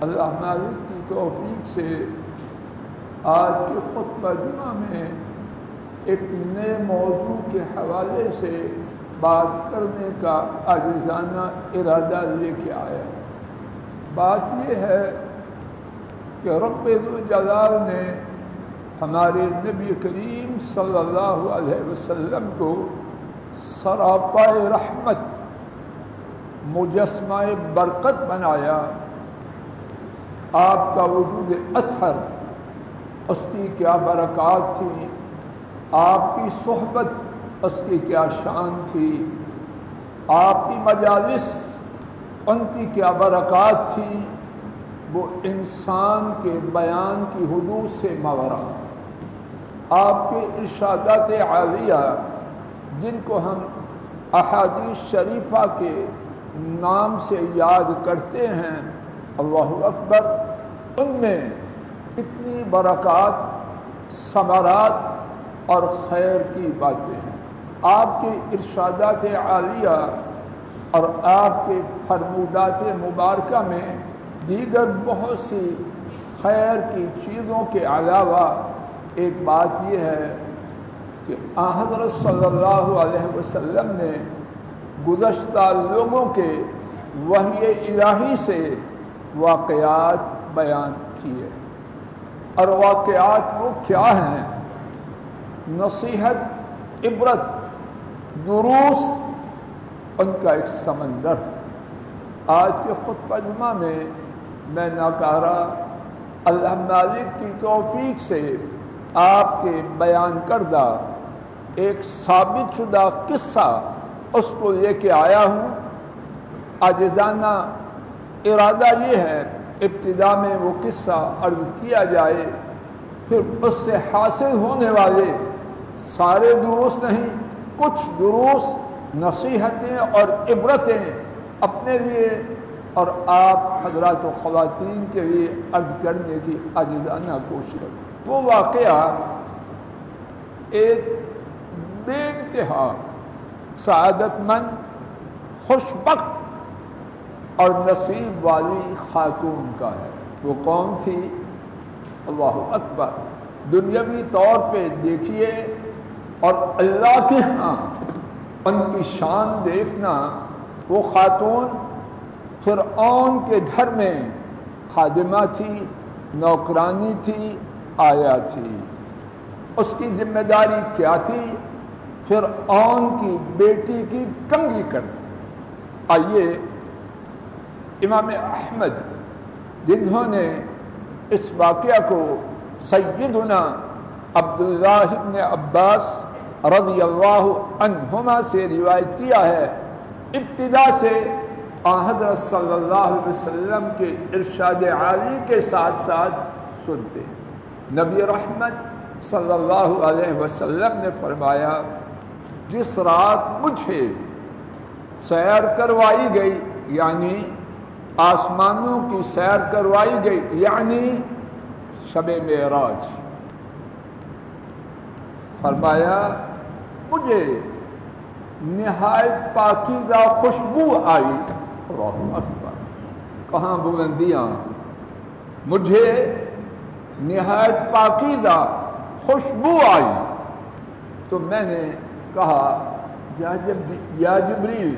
اللہ مالک کی توفیق سے آج کے خطبہ جمعہ میں ایک نئے موضوع کے حوالے سے بات کرنے کا عاجزانہ ارادہ لے کے آیا۔ بات یہ ہے کہ رب ذوالجلال نے ہمارے نبی کریم صلی اللہ علیہ وسلم کو سراپائے رحمت، مجسمہ برکت بنایا۔ آپ کا وجود اطہر، اس کی کیا برکات تھی، آپ کی صحبت، اس کی کیا شان تھی، آپ کی مجالس، ان کی کیا برکات تھی، وہ انسان کے بیان کی حدود سے ماورا۔ آپ کے ارشادات عالیہ جن کو ہم احادیث شریفہ کے نام سے یاد کرتے ہیں، اللہ اکبر، ان میں اتنی برکات، ثمرات اور خیر کی باتیں ہیں۔ آپ کے ارشادات عالیہ اور آپ کے فرمودات مبارکہ میں دیگر بہت سی خیر کی چیزوں کے علاوہ ایک بات یہ ہے کہ حضرت صلی اللہ علیہ وسلم نے گزشتہ لوگوں کے وحی الہی سے واقعات بیان کیے، اور واقعات وہ کیا ہیں؟ نصیحت، عبرت، دروس، ان کا ایک سمندر۔ آج کے خطبہ جمعہ میں ناکارہ اللہ مالک کی توفیق سے آپ کے بیان کردہ ایک ثابت شدہ قصہ اس کو لے کے آیا ہوں۔ عاجزانہ ارادہ یہ ہے ابتدا میں وہ قصہ عرض کیا جائے، پھر اس سے حاصل ہونے والے سارے دروس نہیں، کچھ دروس، نصیحتیں اور عبرتیں اپنے لیے اور آپ حضرات و خواتین کے لیے عرض کرنے کی عاجزانہ کوشش کریں۔ وہ واقعہ ایک بے انتہا سعادت مند، خوشبخت اور نصیب والی خاتون کا ہے۔ وہ کون تھی؟ اللہ اکبر! دنیاوی طور پہ دیکھیے اور اللہ کے ہاں ان کی شان دیکھنا، وہ خاتون فرعون کے گھر میں خادمہ تھی، نوکرانی تھی، آیا تھی۔ اس کی ذمہ داری کیا تھی؟ فرعون کی بیٹی کی کنگھی کرنا۔ آئیے امام احمد جنہوں نے اس واقعہ کو سیدنا عبداللہ بن عباس رضی اللہ عنہما سے روایت کیا ہے، ابتدا سے حضرت صلی اللہ علیہ وسلم کے ارشاد عالی کے ساتھ ساتھ سنتے۔ نبی رحمت صلی اللہ علیہ وسلم نے فرمایا، جس رات مجھے سیر کروائی گئی، یعنی آسمانوں کی سیر کروائی گئی، یعنی شب معراج، فرمایا مجھے نہایت پاکیزہ خوشبو آئی۔ اللہ اکبر! کہاں بلندیاں! مجھے نہایت پاکیزہ خوشبو آئی تو میں نے کہا، یا جبریل،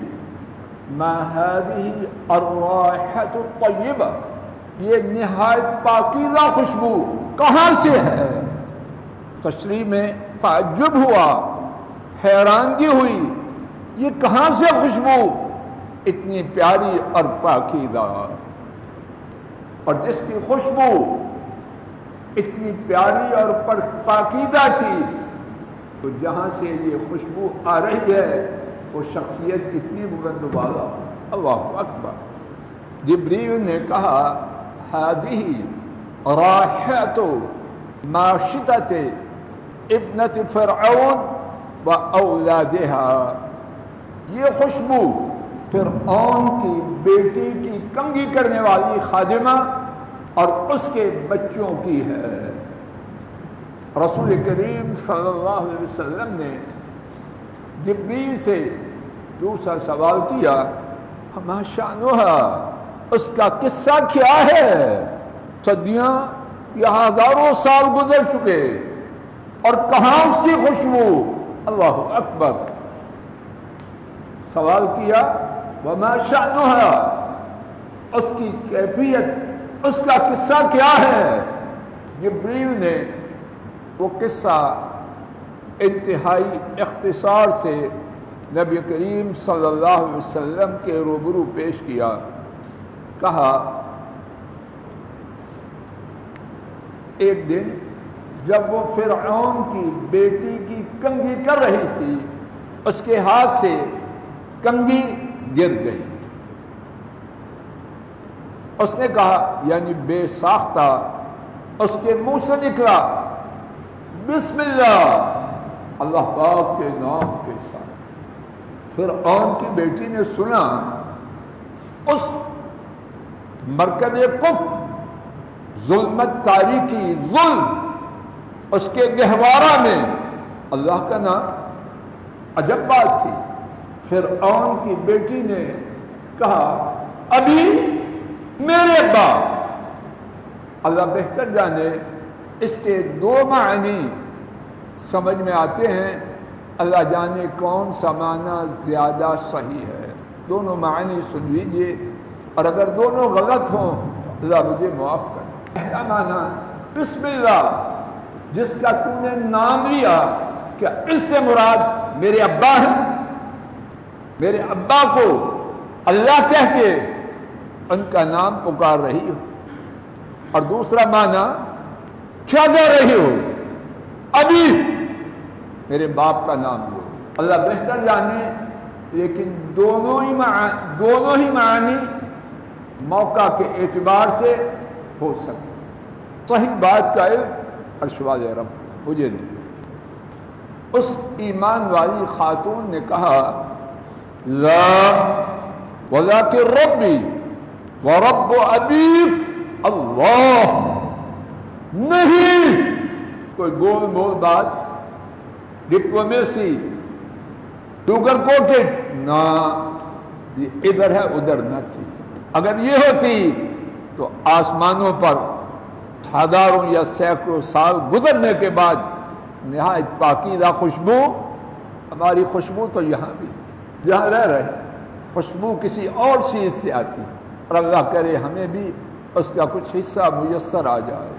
ما هذه الرائحة الطیبہ، یہ نہایت پاکیزہ خوشبو کہاں سے ہے؟ تشریح میں تعجب ہوا، حیرانگی ہوئی، یہ کہاں سے خوشبو اتنی پیاری اور پاکیزہ؟ اور جس کی خوشبو اتنی پیاری اور پاکیزہ تھی، تو جہاں سے یہ خوشبو آ رہی ہے وہ شخصیت کتنی بلند بالا۔ اللہ اکبر! جبریل نے کہا، هذه رائحة ماشطة ابنة فرعون وأولادها، یہ خوشبو فرعون کی بیٹی کی کنگھی کرنے والی خادمہ اور اس کے بچوں کی ہے۔ رسول کریم صلی اللہ علیہ وسلم نے جبریل سے دوسرا سوال کیا، ما شأنها، اس کا قصہ کیا ہے؟ صدیاں یا ہزاروں سال گزر چکے، اور کہاں اس کی خوشبو؟ اللہ اکبر۔ سوال کیا وما شأنها، اس کی کیفیت، اس کا قصہ کیا ہے؟ جبریل نے وہ قصہ انتہائی اختصار سے نبی کریم صلی اللہ علیہ وسلم کے روبرو پیش کیا۔ کہا ایک دن جب وہ فرعون کی بیٹی کی کنگھی کر رہی تھی، اس کے ہاتھ سے کنگھی گر گئی۔ اس نے کہا، یعنی بے ساختہ اس کے منہ سے نکلا بسم اللہ، اللہ پاک کے نام کے ساتھ۔ فرعون کی بیٹی نے سنا اس مرکز کفر، ظلمت، تاریکی، ظلم، اس کے گہوارہ میں اللہ کا نام۔ عجب بات تھی، فرعون کی بیٹی نے کہا ابھی میرے ابا۔ اللہ بہتر جانے اس کے دو معنی سمجھ میں آتے ہیں، اللہ جانے کون سا معنی زیادہ صحیح ہے۔ دونوں معنی سن لیجئے، اور اگر دونوں غلط ہوں اللہ مجھے معاف کر۔ پہلا معنی بسم اللہ، جس کا تو نے نام لیا، کیا اس سے مراد میرے ابا ہیں؟ میرے ابا کو اللہ کہہ کے ان کا نام پکار رہی ہو۔ اور دوسرا معنی کیا کہہ رہی ہو؟ ابھی میرے باپ کا نام لو۔ اللہ بہتر جانے، لیکن دونوں ہی معنی موقع کے اعتبار سے ہو سکتے۔ صحیح بات کا علم ارشاد رب مجھے نہیں۔ اس ایمان والی خاتون نے کہا لا ولیکن ربی ورب ابیک اللہ، نہیں کوئی گول مول بات، ڈپلومیسی، شوگر کوٹڈ نہ، یہ ادھر ہے ادھر نہ تھی۔ اگر یہ ہوتی تو آسمانوں پر ہزاروں یا سینکڑوں سال گزرنے کے بعد نہایت پاکیزہ خوشبو، ہماری خوشبو تو یہاں بھی جہاں رہ رہے، خوشبو کسی اور چیز سے آتی ہے، اور اللہ کرے ہمیں بھی اس کا کچھ حصہ میسر آ جائے۔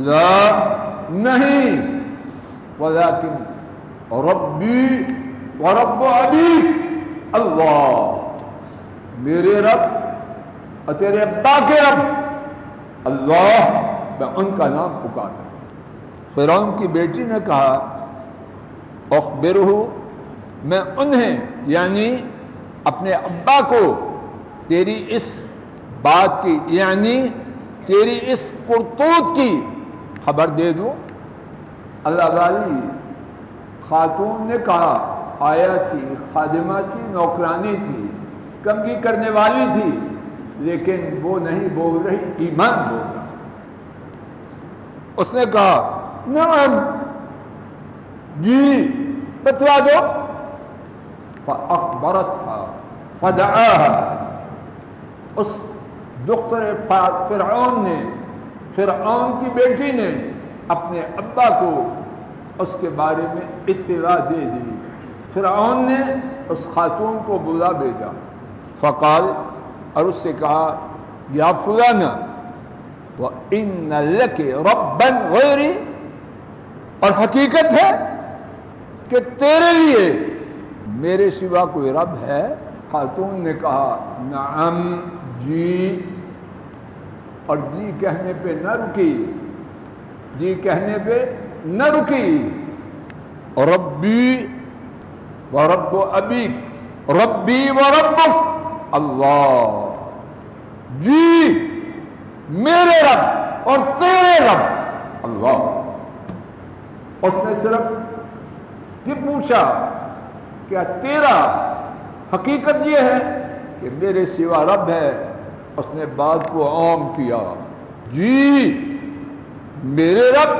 لا نہیں، ولیکن ربی ورب ابیک اللہ، میرے رب اور تیرے ابا کے رب اللہ، میں ان کا نام پکارا۔ فرعون کی بیٹی نے کہا اخبرہ، میں انہیں یعنی اپنے ابا کو تیری اس بات کی، یعنی تیری اس کرتوت کی خبر دے دوں۔ اللہ والی خاتون نے کہا آیا تھی، خادمہ تھی، نوکرانی تھی، کنگھی کرنے والی تھی، لیکن وہ نہیں بول رہی، ایمان بول رہا۔ اس نے کہا نعم، جی بتلا دو۔ فاخبرتها فدعاها، اس دختر فرعون نے، فرعون کی بیٹی نے اپنے ابا کو اس کے بارے میں اطلاع دے دی۔ فرعون نے اس خاتون کو بلا بھیجا، فقال، اور اس سے کہا یا فلانہ وَإِنَّ لَكِ رَبًّا غَيْرِي، اور حقیقت ہے کہ تیرے لیے میرے سوا کوئی رب ہے؟ خاتون نے کہا نعم، جی، اور جی کہنے پہ نہ رکی، جی کہنے پہ نہ رکی۔ ربی ورب ابیک، ربی وربک اللہ، جی میرے رب اور تیرے رب اللہ۔ اس نے صرف یہ پوچھا کیا تیرا حقیقت یہ ہے کہ میرے سوا رب ہے؟ اس نے بات کو عام کیا، جی میرے رب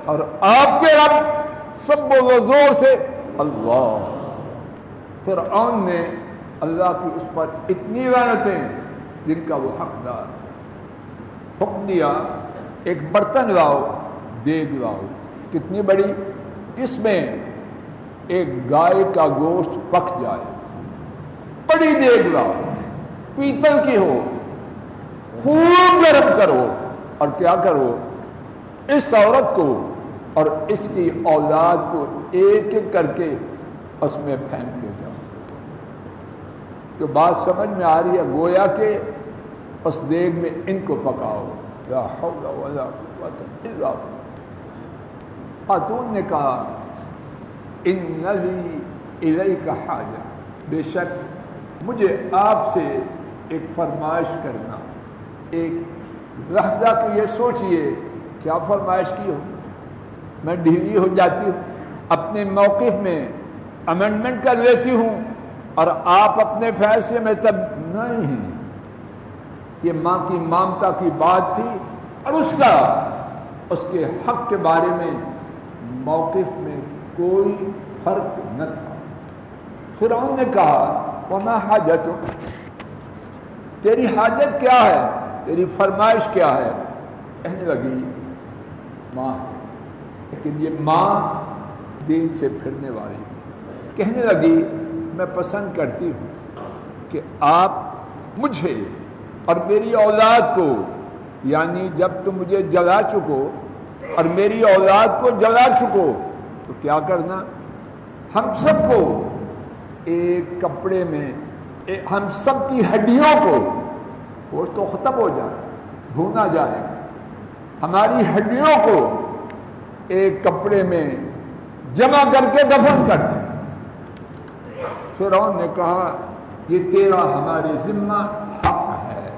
اور آپ کے رب، سب بولو زور سے اللہ۔ فرعون نے اللہ کی اس پر اتنی لعنتیں جن کا وہ حقدار. حکم دیا ایک برتن لاؤ، دیگ لاؤ. کتنی بڑی؟ اس میں ایک گائے کا گوشت پک جائے. بڑی دیگ لاؤ، پیتل کی ہو، خوب گرم کرو، اور کیا کرو؟ اس عورت کو اور اس کی اولاد کو ایک ایک کر کے اس میں پھینکتے جاؤ. تو بات سمجھ میں آ رہی ہے؟ گویا کہ اس دیگ میں ان کو پکاؤ. لا حول ولا قوت الا باللہ. خاتون نے کہا ان لی الیک حاجہ، بے شک مجھے آپ سے ایک فرمائش کرنا. ایک لحظہ کہ یہ سوچئے کیا فرمائش کی ہو. میں ڈھیلی ہو جاتی ہوں، اپنے موقف میں امینڈمنٹ کر لیتی ہوں، اور آپ اپنے فیصلے میں تب نہیں. یہ ماں کی ممتا کی بات تھی، اور اس کے حق کے بارے میں موقف میں کوئی فرق نہ تھا. فرعون نے کہا وما حاجتک، تیری حاجت کیا ہے، تیری فرمائش کیا ہے؟ کہنے لگی ماں ہے. لیکن یہ ماں دین سے پھرنے والی. کہنے لگی میں پسند کرتی ہوں کہ آپ مجھے اور میری اولاد کو، یعنی جب تم مجھے جلا چکو اور میری اولاد کو جلا چکو تو کیا کرنا؟ ہم سب کو ایک کپڑے میں، ہم سب کی ہڈیوں کو، گوشت تو ختم ہو جائے، بھونا جائے، ہماری ہڈیوں کو ایک کپڑے میں جمع کر کے دفن کر دیں. فرعون نے کہا یہ تیرا ہمارے ذمہ حق ہے،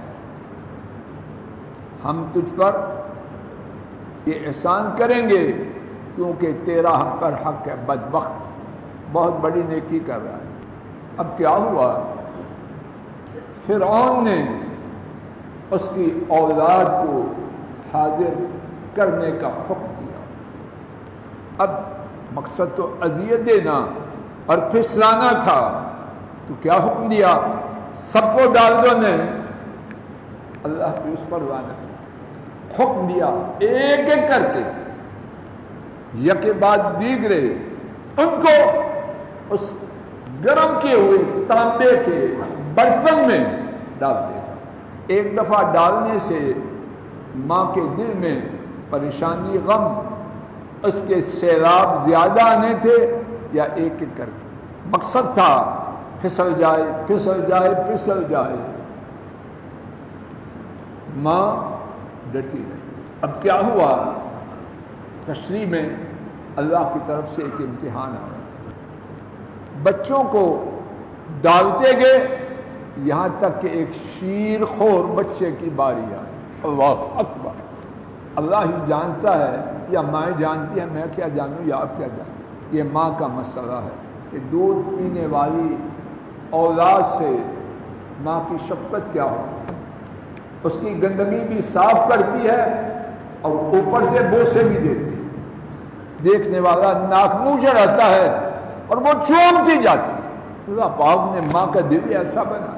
ہم تجھ پر یہ احسان کریں گے کیونکہ تیرا ہم پر حق ہے. بدبخت بہت بڑی نیکی کر رہا ہے. اب کیا ہوا؟ فرعون نے اس کی اولاد کو حاضر کرنے کا حکم دیا. اب مقصد تو اذیت دینا اور پھسلانا تھا، تو کیا حکم دیا؟ سب کو ڈال دو. نے اللہ کی اس پر لعنت. حکم دیا ایک ایک کر کے، یکے بعد دیگرے، ان کو اس گرم کیے ہوئے تانبے کے برتن میں ڈال دے گا. ایک دفعہ ڈالنے سے ماں کے دل میں پریشانی، غم، اس کے سیلاب زیادہ آنے تھے یا ایک ایک کر کے؟ مقصد تھا پھسل جائے پھسل جائے پھسل جائے. ماں ڈٹی رہی. اب کیا ہوا؟ تشریح میں اللہ کی طرف سے ایک امتحان آیا. بچوں کو ڈالتے گئے یہاں تک کہ ایک شیر خور بچے کی باری آئی. اللہ اکبر. اللہ ہی جانتا ہے یا ماں جانتی ہے، میں کیا جانوں یا آپ کیا جانیں. یہ ماں کا مسئلہ ہے کہ دودھ پینے والی اولاد سے ماں کی شفقت کیا ہو. اس کی گندگی بھی صاف کرتی ہے اور اوپر سے بوسے بھی دیتی ہے. دیکھنے والا ناک منہ چڑھاتا ہے اور وہ چومتی جاتی ہے. اللہ پاک نے ماں کا دل ایسا بنا،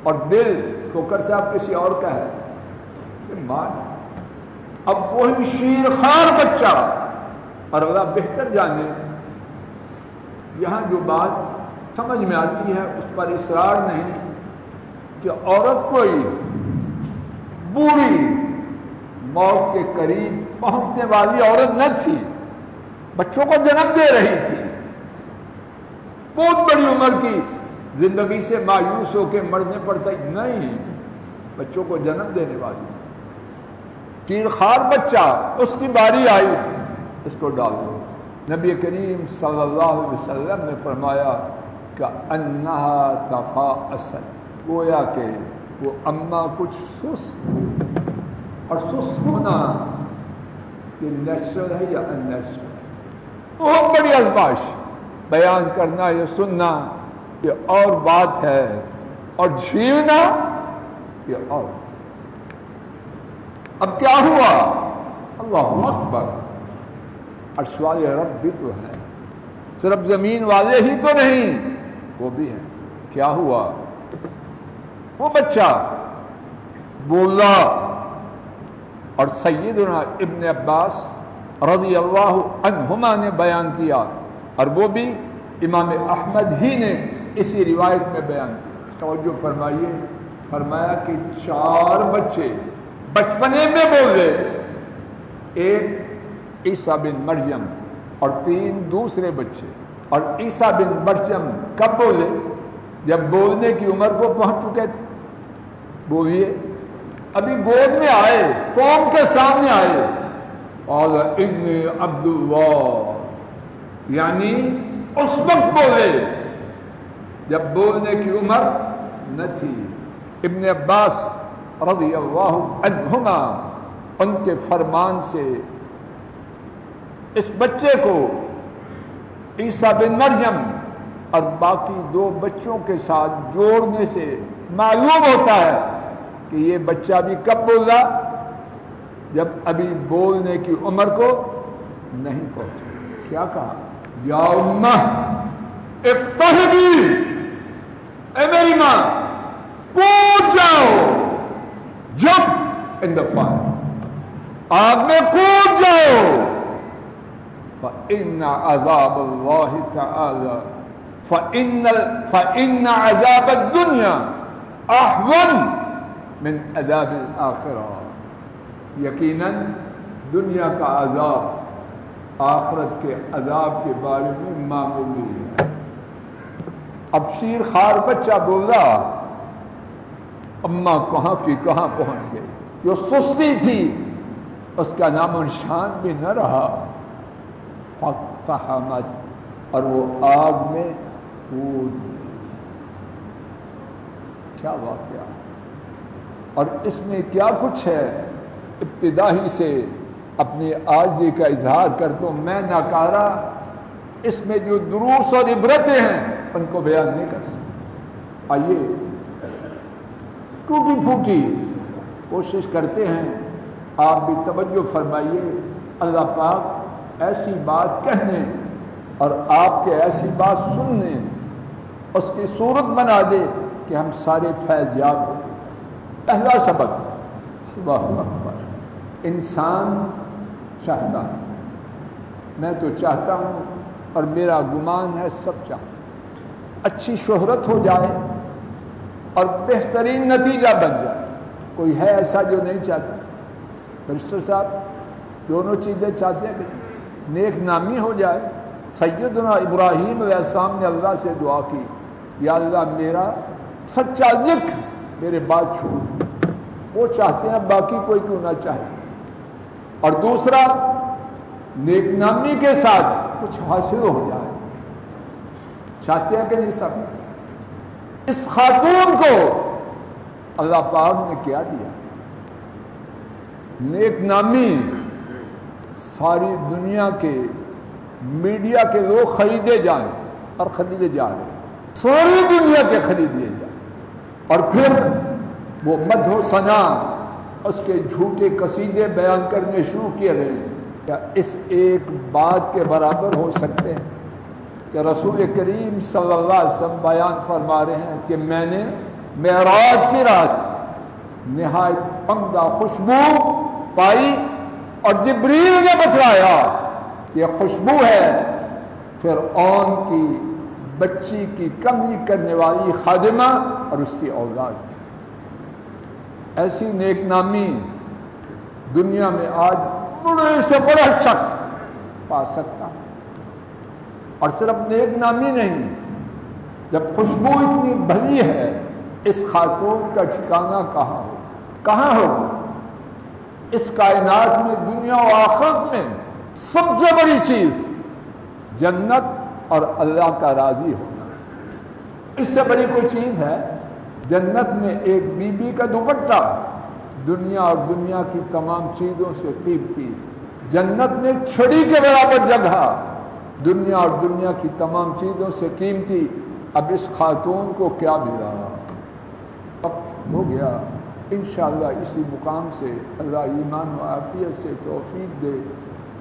اور دل ٹھوکر صاحب کسی اور کا ہے کہ ماں. اب وہی شیر خوار بچہ، اور اللہ بہتر جانے، یہاں جو بات سمجھ میں آتی ہے اس پر اصرار نہیں کہ عورت کوئی بوڑھی موت کے قریب پہنچنے والی عورت نہ تھی، بچوں کو جنم دے رہی تھی. بہت بڑی عمر کی زندگی سے مایوس ہو کے مرنے پڑتا نہیں، بچوں کو جنم دینے والی تیرخوار بچہ. اس کی باری آئی، اس کو ڈال دو. نبی کریم صلی اللہ علیہ وسلم نے فرمایا کہ انہا تقاءست، گویا کہ وہ اماں کچھ سست، اور سست ہونا یہ نیچرل ہے یا ان نیچرل. بہت بڑی آزمائش. بیان کرنا یا سننا یہ اور بات ہے، اور جھیلنا یہ اور. اب کیا ہوا؟ اللہ اکبر. عرش والے رب بھی تو ہے، صرف زمین والے ہی تو نہیں، وہ بھی ہیں. کیا ہوا؟ وہ بچہ بولا. اور سیدنا ابن عباس رضی اللہ عنہما نے بیان کیا، اور وہ بھی امام احمد ہی نے اسی روایت میں بیان کیا. توجہ فرمائیے، فرمایا کہ 4 بچے بچپنے میں بولے، ایک عیسیٰ بن مریم اور 3 دوسرے بچے. اور عیسیٰ بن مریم کب بولے؟ جب بولنے کی عمر کو پہنچ چکے تھے. بولیے، ابھی گود میں آئے، قوم کے سامنے آئے. قال انی عبد اللہ، یعنی اس وقت بولے جب بولنے کی عمر نہ تھی. ابن عباس رضی اللہ عنہما ان کے فرمان سے اس بچے کو عیسیٰ بن مریم اور باقی 2 بچوں کے ساتھ جوڑنے سے معلوم ہوتا ہے کہ یہ بچہ بھی کب بولا؟ جب ابھی بولنے کی عمر کو نہیں پہنچا. کیا کہا؟ یا امہ اقتحبی، اے میری ماں کود جاؤ، جمپ ان دا فائر، آگ میں کود جاؤ. فإن عذاب اللہ تعالی فإن عذاب الدنیا احون من عذاب الآخرہ. یقیناً دنیا کا عذاب آخرت کے عذاب کے بارے میں معمولی ہے. اب شیر خوار بچہ بولا، اماں کہاں کی کہاں پہنچ گئی. جو سستی تھی اس کا نام و نشان بھی نہ رہا. فاقتحمت، اور وہ آگ میں کود گئی. کیا واقعہ! اور اس میں کیا کچھ ہے. ابتدا ہی سے اپنی عاجزی کا اظہار کرتا ہوں، میں ناکارہ اس میں جو دروس اور عبرتیں ہیں ان کو بیان نہیں کر سکتا. آئیے ٹوٹی پھوٹی کوشش کرتے ہیں. آپ بھی توجہ فرمائیے. اللہ پاک ایسی بات کہنے اور آپ کے ایسی بات سننے اس کی صورت بنا دے کہ ہم سارے فیض یاب ہو. پہلا سبق، اللہ اکبر. انسان چاہتا ہے، میں تو چاہتا ہوں اور میرا گمان ہے سب چاہتے ہیں، اچھی شہرت ہو جائے اور بہترین نتیجہ بن جائے. کوئی ہے ایسا جو نہیں چاہتا؟ برسٹر صاحب دونوں چیزیں چاہتے ہیں کہ نیک نامی ہو جائے. سیدنا ابراہیم علیہ السلام نے اللہ سے دعا کی، یا اللہ میرا سچا ذکر میرے بعد چھوڑ. وہ چاہتے ہیں، باقی کوئی کیوں نہ چاہے. اور دوسرا، نیک نامی کے ساتھ کچھ حاصل ہو جائے. چاہتے ہیں کہ نہیں سب؟ اس خاتون کو اللہ پاک نے کیا دیا؟ نیک نامی. ساری دنیا کے میڈیا کے لوگ خریدے جائیں اور خریدے جا رہے ہیں، ساری دنیا کے خرید لیے جائیں. اور پھر وہ مدح و ثنا، اس کے جھوٹے قصیدے بیان کرنے شروع کیے گئے. کیا اس ایک بات کے برابر ہو سکتے ہیں کہ رسول کریم صلی اللہ علیہ وسلم بیان فرما رہے ہیں کہ میں نے معراج کی رات نہایت عمدہ خوشبو پائی اور جبریل نے بتلایا یہ خوشبو ہے فرعون کی بچی کی کملی کرنے والی خادمہ اور اس کی اولاد. ایسی نیک نامی دنیا میں آج بڑے سے بڑا شخص پا سکتا. اور صرف نیک نامی نہیں، جب خوشبو اتنی بھلی ہے، اس خاتون کا ٹھکانہ کہاں ہو؟ اس کائنات میں، دنیا و آخرت میں سب سے بڑی چیز جنت اور اللہ کا راضی ہونا. اس سے بڑی کوئی چیز ہے؟ جنت میں ایک بی بی کا دوپٹہ دنیا اور دنیا کی تمام چیزوں سے قیمتی. جنت میں چھڑی کے برابر جگہ دنیا اور دنیا کی تمام چیزوں سے قیمتی. اب اس خاتون کو کیا ملا؟ وقت ہو گیا. انشاءاللہ اسی مقام سے اللہ ایمان و عافیت سے توفیق دے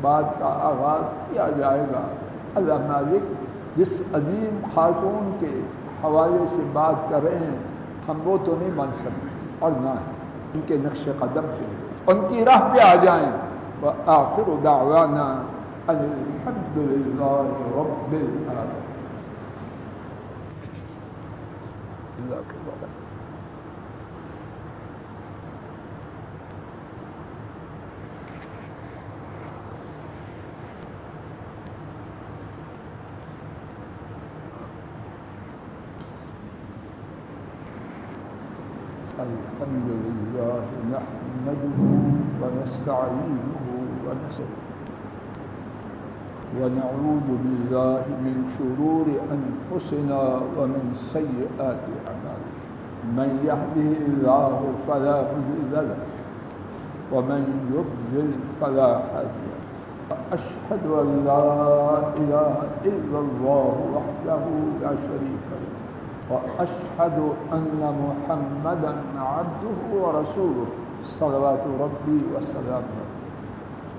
بات کا آغاز کیا جائے گا. اللہ مالک جس عظیم خاتون کے حوالے سے بات کر رہے ہیں ہم وہ تو نہیں بن سکتے اور نہ ہے ان کے نقش قدم پہ، ان کی راہ پہ آ جائیں. وآخر دعوانا ان الحمد للہ رب العالمین. اللہ کے بعد الحمد لله نحمده ونستعينه ونستغفره ونعوذ بالله من شرور أنفسنا ومن سيئات أعمالنا من يهده الله فلا مضل له ومن يضلل فلا هادي له وأشهد أن لا إله إلا الله وحده لا شريك له وأشهد أن محمدا عبده ورسوله صلوات ربی وسلامہ.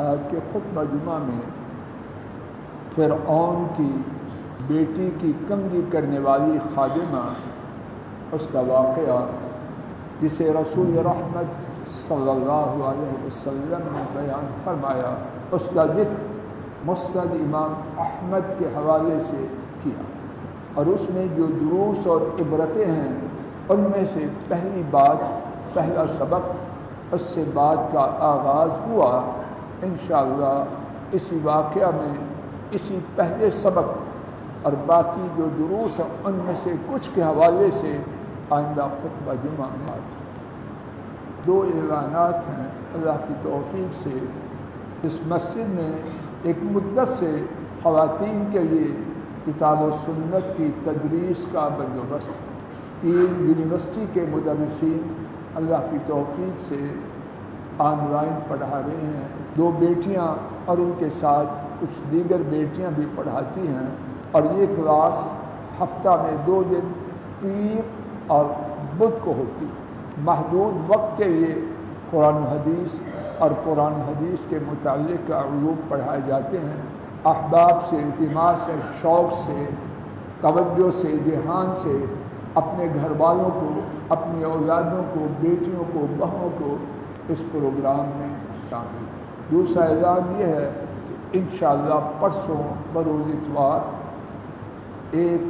آج کے خطبہ جمعہ میں فرعون کی بیٹی کی کمگی کرنے والی خادمہ، اس کا واقعہ جسے رسول رحمت صلی اللہ علیہ وسلم نے بیان فرمایا، اس کا ذکر مسند امام احمد کے حوالے سے کیا، اور اس میں جو دروس اور عبرتیں ہیں ان میں سے پہلی بات، پہلا سبق، اس سے بات کا آغاز ہوا. انشاءاللہ اسی واقعہ میں، اسی پہلے سبق اور باقی جو دروس ہیں ان میں سے کچھ کے حوالے سے آئندہ خطبہ جمعہ میں آج 2 اعلانات ہیں. اللہ کی توفیق سے اس مسجد میں ایک مدت سے خواتین کے لیے کتاب و سنت کی تدریس کا بندوبست، 3 یونیورسٹی کے مدرسین اللہ کی توفیق سے آن لائن پڑھا رہے ہیں. 2 بیٹیاں اور ان کے ساتھ کچھ دیگر بیٹیاں بھی پڑھاتی ہیں، اور یہ کلاس ہفتہ میں 2 دن پیر اور بدھ کو ہوتی ہے. محدود وقت کے لیے قرآن و حدیث اور قرآن و حدیث کے متعلق علوم پڑھائے جاتے ہیں. احباب سے، اعتماد سے، شوق سے، توجہ سے، دھیان سے اپنے گھر والوں کو، اپنی اولادوں کو، بیٹیوں کو، بہنوں کو اس پروگرام میں شامل کریں. دوسرا اعلان یہ ہے کہ انشاءاللہ پرسوں بروز اتوار ایک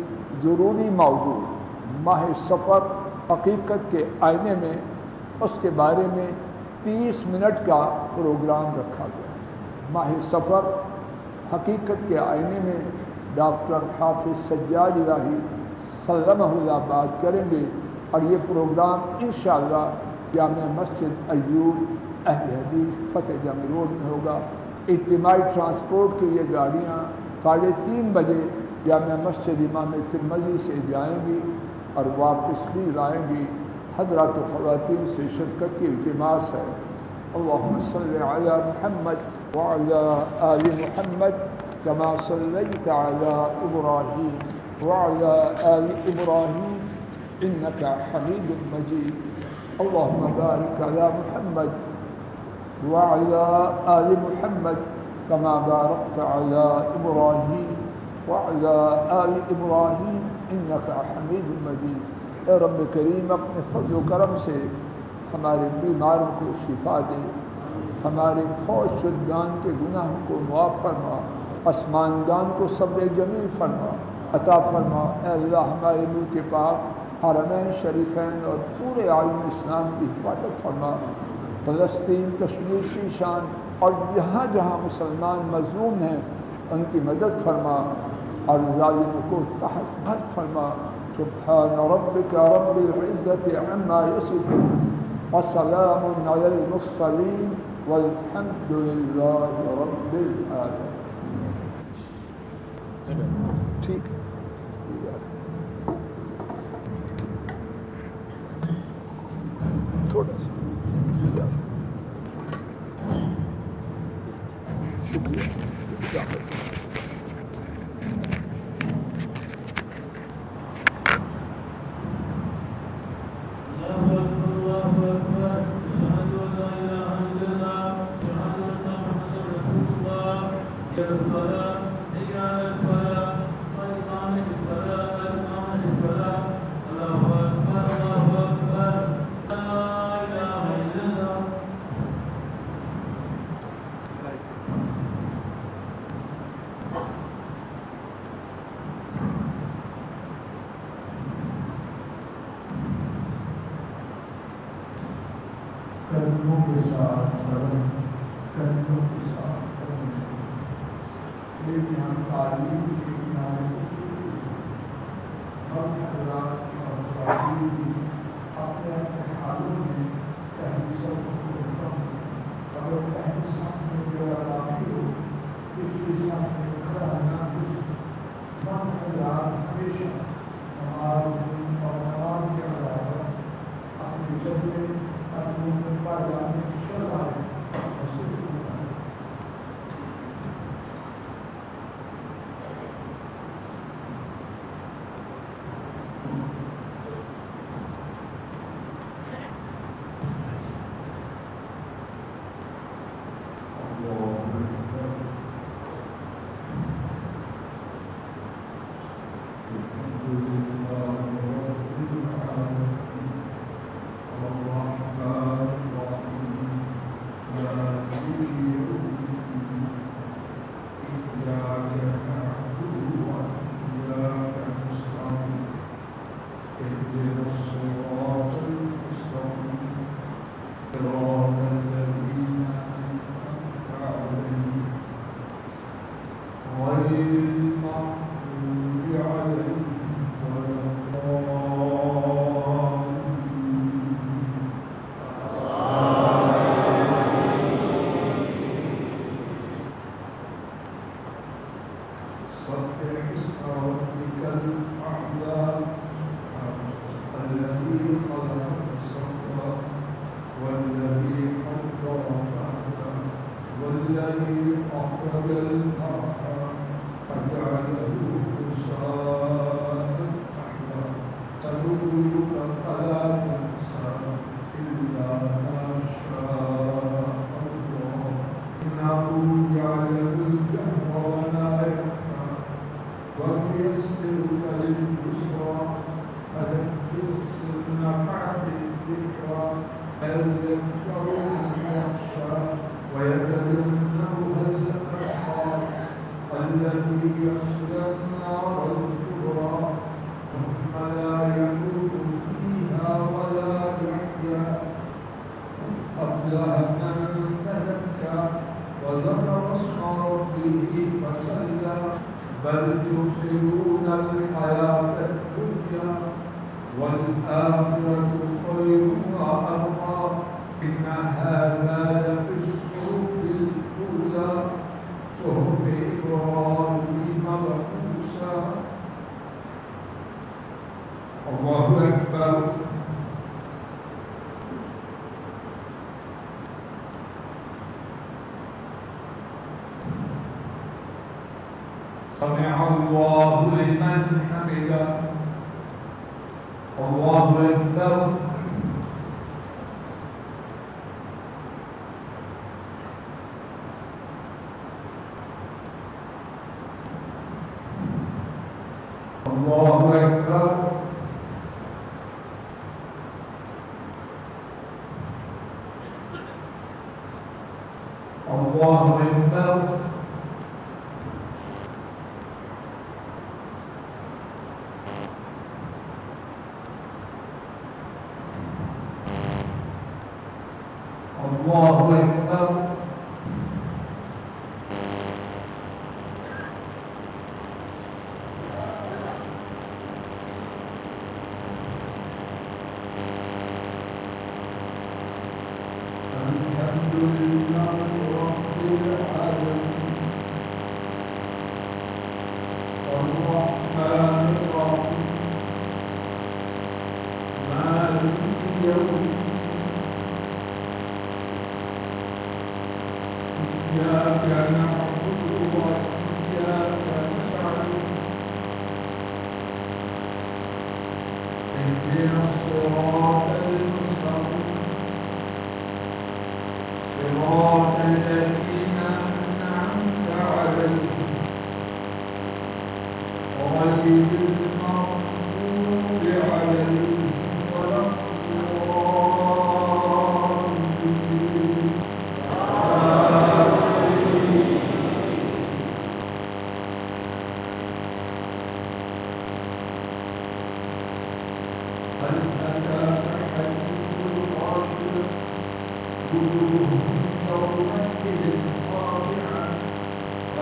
ضروری موضوع ماہ سفر حقیقت کے آئینے میں، اس کے بارے میں 30 منٹ کا پروگرام رکھا گیا. ماہ سفر حقیقت کے آئینے میں ڈاکٹر حافظ سجاد الہی سلمہ اللہ بات کریں گے، اور یہ پروگرام انشاءاللہ جامع مسجد ایوب اہل حدیث فتح جنگ روڈ میں ہوگا. اجتماعی ٹرانسپورٹ کے لیے گاڑیاں 3:30 بجے جامع مسجد امام ترمذی سے جائیں گی اور واپس بھی لائیں گی. حضرات و خواتین سے شرکت کی التماس ہے. اللہم صلی علی محمد وعلی آل محمد کما صلیت علی ابراہیم وعلی آل ابراہیم انک حمید مجید. اللہم بارک علی محمد وعلی آل محمد کما بارکت علی ابراہیم وعلی آل ابراہیم انک حمید مجید. اے رب کریم اپنے فضل و کرم سے ہمارے بیماروں کو شفا دے، ہمارے فوج شدگان کے گناہوں کو معاف فرما، پسماندگان کو صبر جمیل فرما عطا فرما. اے اللہ ہمارے ملک پاک حرمین شریفین اور پورے عالم اسلام کی حفاظت فرما. فلسطین، کشمیر، شیشان اور جہاں جہاں مسلمان مظلوم ہیں ان کی مدد فرما اور ظالموں کو تحت فرما. سبحان ربک رب العزت عما یصفون وسلام علی المرسلین والحمد للہ رب العالمین. ٹھیک ہے، تھوڑا سا شکریہ. لا إله إلا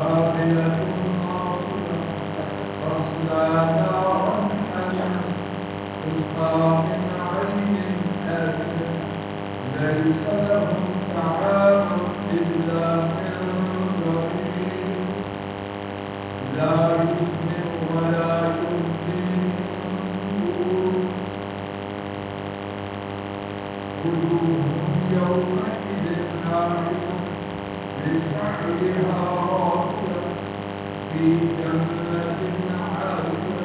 قابلة ليس لهم طعام إلا من ضريع لا يسمن ولا يغني وجوههم يومئذ ناعمة لسعيها راضية في جنة عالية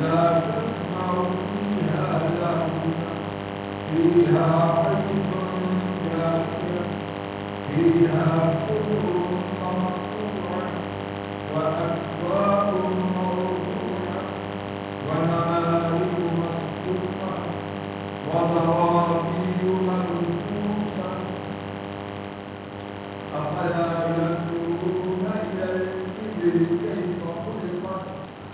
لا تسمع فيها لاغية فيها عين جارية فيها سرر مرفوعة وأكواب موضوعة ونمارق مصفوفة وزرابي مبثوثة أفلا ينظرون إلى الإبل كيف خلقت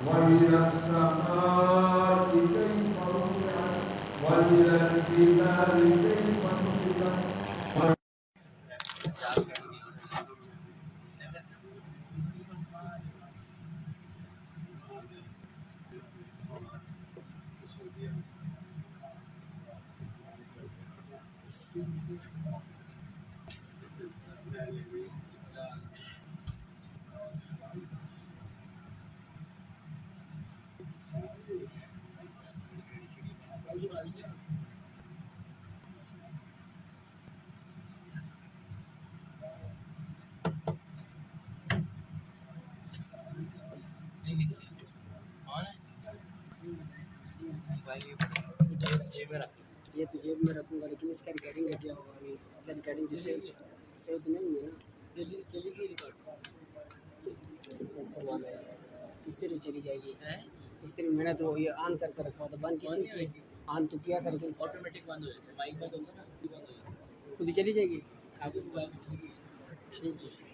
وإلى السماء كيف رفعت وإلى الجبال كيف نصبت یہ تو جیب میں رکھوں گا لیکن اس کا ریکارڈنگ کا کیا ہوگا ابھی ریکارڈنگ جسے تو نہیں ہے نا جلدی چلی گئی ریکارڈ کس طرح چلی جائے گی اس طرح میں نے تو یہ آن کر کے رکھا تھا بند کسی نے آن تو کیا تھا لیکن آٹومیٹک بند ہو جاتا ہے مائک بند ہوتا ہے نا خود ہی چلی جائے گی ٹھیک ہے